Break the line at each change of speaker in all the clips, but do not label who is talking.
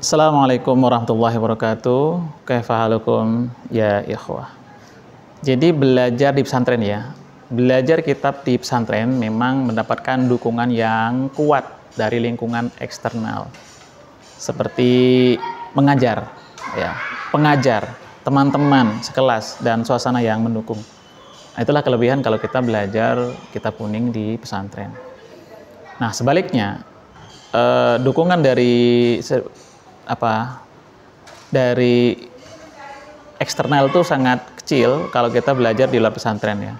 Assalamualaikum warahmatullahi wabarakatuh. Kaifa halukum ya ikhwah. Jadi belajar di pesantren ya. Belajar kitab di pesantren memang mendapatkan dukungan yang kuat dari lingkungan eksternal. Seperti mengajar ya, pengajar, teman-teman sekelas dan suasana yang mendukung. Nah, itulah kelebihan kalau kita belajar kitab kuning di pesantren. Nah, sebaliknya dukungan dari eksternal itu sangat kecil kalau kita belajar di luar pesantren ya.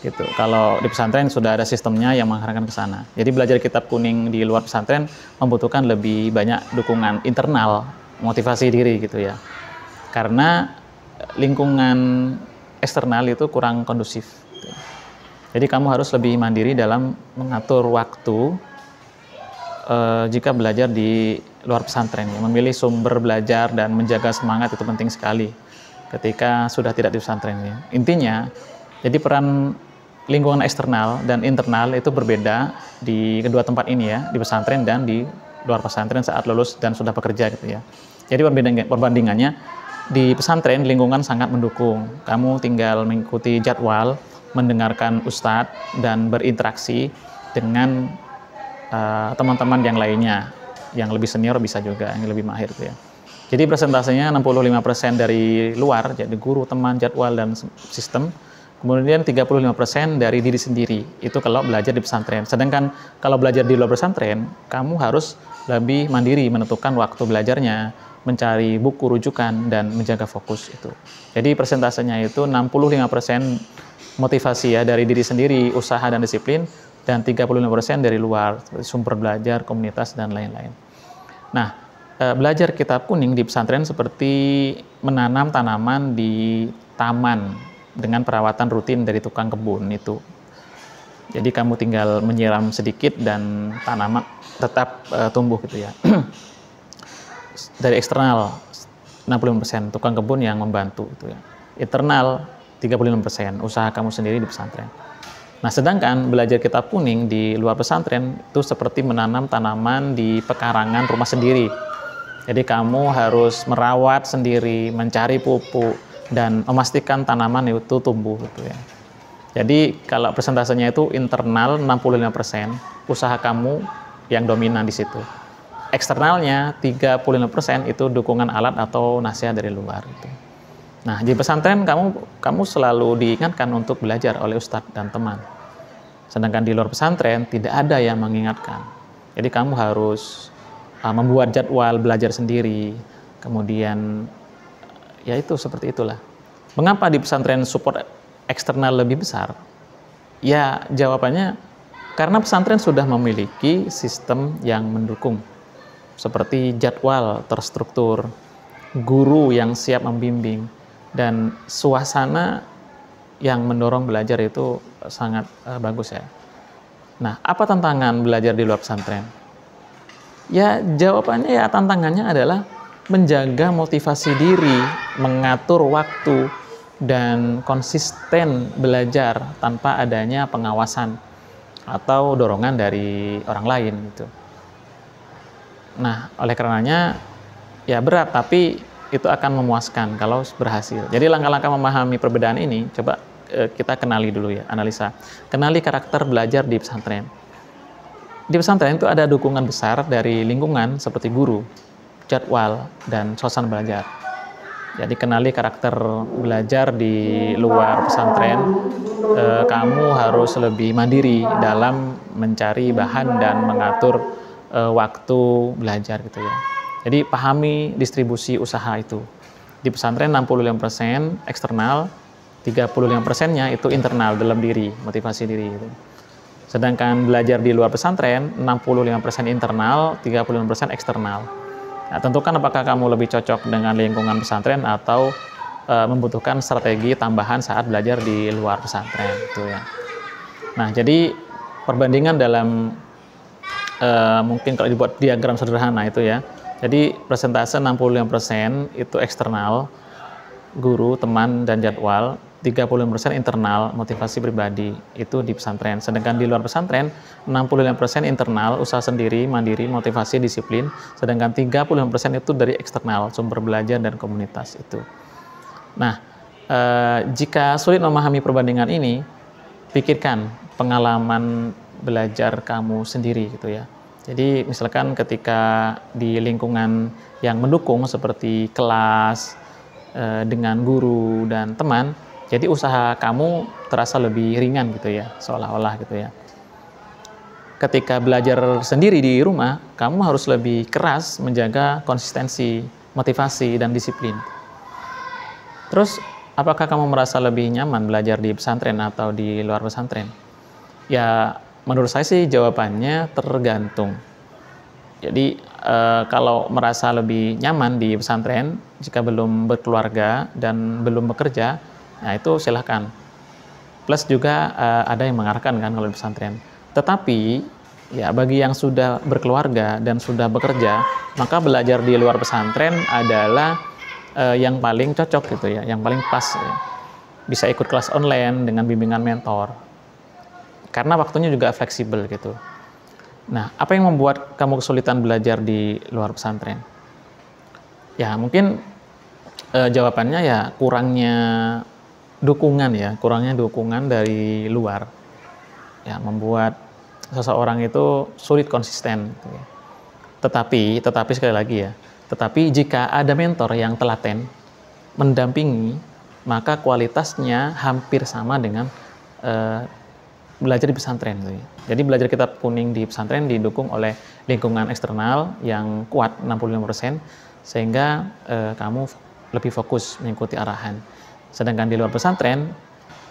Gitu. Kalau di pesantren sudah ada sistemnya yang mengarahkan ke sana. Jadi belajar kitab kuning di luar pesantren membutuhkan lebih banyak dukungan internal, motivasi diri gitu ya. Karena lingkungan eksternal itu kurang kondusif. Gitu. Jadi kamu harus lebih mandiri dalam mengatur waktu jika belajar di luar pesantren ya. Memilih sumber belajar dan menjaga semangat itu penting sekali ketika sudah tidak di pesantren ya. Intinya, jadi peran lingkungan eksternal dan internal itu berbeda di kedua tempat ini ya, di pesantren dan di luar pesantren saat lulus dan sudah bekerja gitu ya. Jadi perbandingannya di pesantren lingkungan sangat mendukung. Kamu tinggal mengikuti jadwal, mendengarkan ustadz dan berinteraksi dengan teman-teman yang lainnya, yang lebih senior bisa juga, yang lebih mahir gitu ya. Jadi presentasenya 65% dari luar, jadi guru, teman, jadwal, dan sistem. Kemudian 35% dari diri sendiri, itu kalau belajar di pesantren. Sedangkan kalau belajar di luar pesantren, kamu harus lebih mandiri menentukan waktu belajarnya, mencari buku rujukan, dan menjaga fokus itu. Jadi presentasenya itu 65% motivasi ya dari diri sendiri, usaha dan disiplin, dan 35% dari luar, sumber belajar, komunitas, dan lain-lain. Nah, belajar kitab kuning di pesantren seperti menanam tanaman di taman dengan perawatan rutin dari tukang kebun itu. Jadi kamu tinggal menyiram sedikit dan tanaman tetap tumbuh gitu ya. Dari eksternal 65%, tukang kebun yang membantu gitu ya. Internal 35%, usaha kamu sendiri di pesantren. Nah, sedangkan belajar kitab kuning di luar pesantren itu seperti menanam tanaman di pekarangan rumah sendiri. Jadi kamu harus merawat sendiri, mencari pupuk, dan memastikan tanaman itu tumbuh gitu ya. Jadi kalau presentasenya itu internal 65%, usaha kamu yang dominan di situ. Eksternalnya 35% itu dukungan alat atau nasihat dari luar gitu. Nah, di pesantren kamu selalu diingatkan untuk belajar oleh ustadz dan teman. Sedangkan di luar pesantren tidak ada yang mengingatkan. Jadi kamu harus membuat jadwal belajar sendiri. Kemudian ya itu seperti itulah. Mengapa di pesantren support eksternal lebih besar? Ya, jawabannya karena pesantren sudah memiliki sistem yang mendukung. Seperti jadwal terstruktur, guru yang siap membimbing, dan suasana yang mendorong belajar itu sangat bagus ya. Nah, apa tantangan belajar di luar pesantren? Ya, jawabannya ya tantangannya adalah menjaga motivasi diri, mengatur waktu, dan konsisten belajar tanpa adanya pengawasan atau dorongan dari orang lain gitu. Nah, oleh karenanya ya berat, tapi itu akan memuaskan kalau berhasil. Jadi langkah-langkah memahami perbedaan ini, coba kita kenali dulu ya, analisa. Kenali karakter belajar di pesantren. Di pesantren itu ada dukungan besar dari lingkungan seperti guru, jadwal, dan suasana belajar. Jadi kenali karakter belajar di luar pesantren. Kamu harus lebih mandiri dalam mencari bahan dan mengatur waktu belajar gitu ya. Jadi pahami distribusi usaha itu. Di pesantren 65% eksternal, 35%-nya itu internal dalam diri, motivasi diri itu. Sedangkan belajar di luar pesantren 65% internal, 35% eksternal. Nah, tentukan apakah kamu lebih cocok dengan lingkungan pesantren atau membutuhkan strategi tambahan saat belajar di luar pesantren itu ya. Nah, jadi perbandingan dalam mungkin kalau dibuat diagram sederhana itu ya. Jadi persentase 65% itu eksternal, guru, teman, dan jadwal. 35% internal motivasi pribadi itu di pesantren. Sedangkan di luar pesantren 65% internal usaha sendiri, mandiri, motivasi, disiplin. Sedangkan 35% itu dari eksternal, sumber belajar dan komunitas itu. Nah, jika sulit memahami perbandingan ini, pikirkan pengalaman belajar kamu sendiri gitu ya. Jadi misalkan ketika di lingkungan yang mendukung seperti kelas, dengan guru dan teman, jadi usaha kamu terasa lebih ringan gitu ya, seolah-olah gitu ya. Ketika belajar sendiri di rumah, kamu harus lebih keras menjaga konsistensi, motivasi, dan disiplin. Terus, apakah kamu merasa lebih nyaman belajar di pesantren atau di luar pesantren? Ya, menurut saya sih jawabannya tergantung. Jadi, kalau merasa lebih nyaman di pesantren, jika belum berkeluarga dan belum bekerja, nah itu silahkan. Plus juga ada yang mengarahkan kan kalau di pesantren. Tetapi ya bagi yang sudah berkeluarga dan sudah bekerja, maka belajar di luar pesantren adalah yang paling cocok gitu ya, yang paling pas. Ya. Bisa ikut kelas online dengan bimbingan mentor. Karena waktunya juga fleksibel gitu. Nah, apa yang membuat kamu kesulitan belajar di luar pesantren? Ya, mungkin jawabannya ya kurangnya dukungan dari luar. Ya, membuat seseorang itu sulit konsisten. Gitu ya. Tetapi sekali lagi ya, tetapi jika ada mentor yang telaten, mendampingi, maka kualitasnya hampir sama dengan belajar di pesantren. Gitu ya. Jadi belajar kitab kuning di pesantren didukung oleh lingkungan eksternal yang kuat 65%, sehingga kamu lebih fokus mengikuti arahan. Sedangkan di luar pesantren,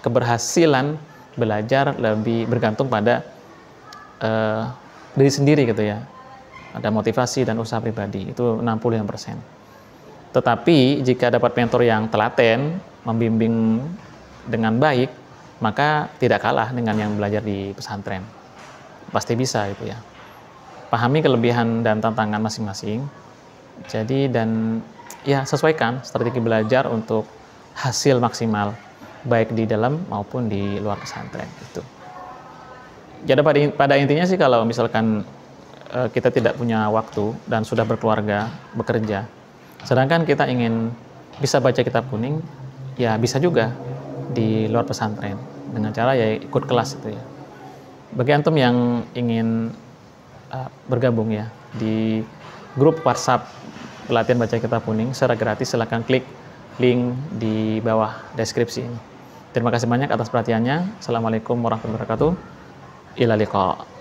keberhasilan belajar lebih bergantung pada diri sendiri gitu ya. Ada motivasi dan usaha pribadi, itu 65%. Tetapi jika dapat mentor yang telaten, membimbing dengan baik, maka tidak kalah dengan yang belajar di pesantren. Pasti bisa itu ya. Pahami kelebihan dan tantangan masing-masing. Jadi dan ya sesuaikan strategi belajar untuk hasil maksimal baik di dalam maupun di luar pesantren itu. Jadi pada intinya sih kalau misalkan kita tidak punya waktu dan sudah berkeluarga, bekerja, sedangkan kita ingin bisa baca kitab kuning, ya bisa juga di luar pesantren dengan cara ya ikut kelas itu ya. Bagi antum yang ingin bergabung ya di grup WhatsApp pelatihan baca kitab kuning secara gratis, silakan klik link di bawah deskripsi ini. Terima kasih banyak atas perhatiannya. Assalamualaikum warahmatullahi wabarakatuh. Ila liqa.